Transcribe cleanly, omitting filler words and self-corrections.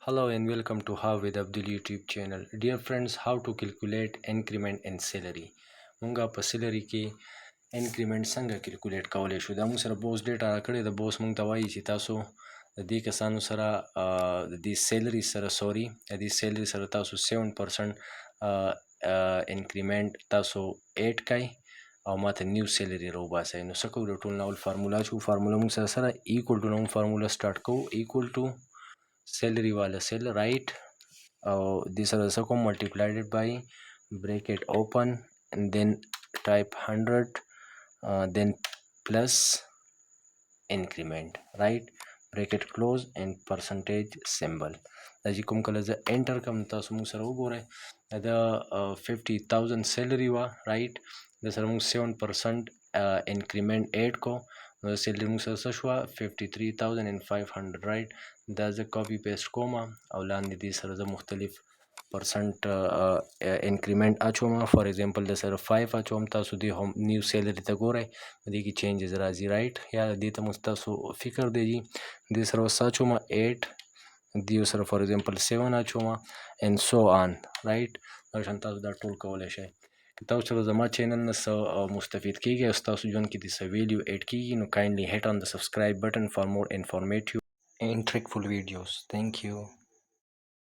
Hello and welcome to HowWithAbdul YouTube channel. Dear friends, how to calculate increment in salary. مونږه په سیلری کې انکریمنٹ څنګه کیلکولیټ کولای شو. دا مونږ سره بوس ډیټا راکړی د بوس مونږ ته وایي چې تاسو د دې کسانو سره د دې سیلری سره د دې سیلری سره تاسو 7% انکریمنٹ تاسو 8 کای او ماته نیو سیلری رو باسي. نو څه کوو، د ټول ناول فارمولا شو. فارمولا مونږ سره ایکوال ټو نو فارمولا سٹارټ کوو. ایکوال ټو salary wala cell right this are also multiplied by bracket open and then type 100 then plus increment right bracket close and percentage symbol as you come colors enter come تاسو موږ سره وګورئ دا 50,000 salary وا right د سره موږ 7% increment add کو نو سیلری موږ سره څه شوه 53,500 رایټ. دا زه کاپي پیسټ کوم او لاندې دې سره زه مختلف پرسنټ انکریمنٹ اچوم. فار ایگزامپل د سره 5 اچوم. تاسو دې هم نیو سیلری ته ګورئ دې کې چینجز راځي رایټ یا دې ته مو تاسو فکر دی دې سره اوس اچوم 8 دې سره فار ایگزامپل 7 اچوم and so on رایټ. شان تاسو دا ټول کولی شئ. که تاسو سره زما چینل نه مستفید کیږي او ستاسو ژوند کې د څه ویلیو ایډ کیږي نو kindly hit on the subscribe button for more informative and trickful videos. Thank you.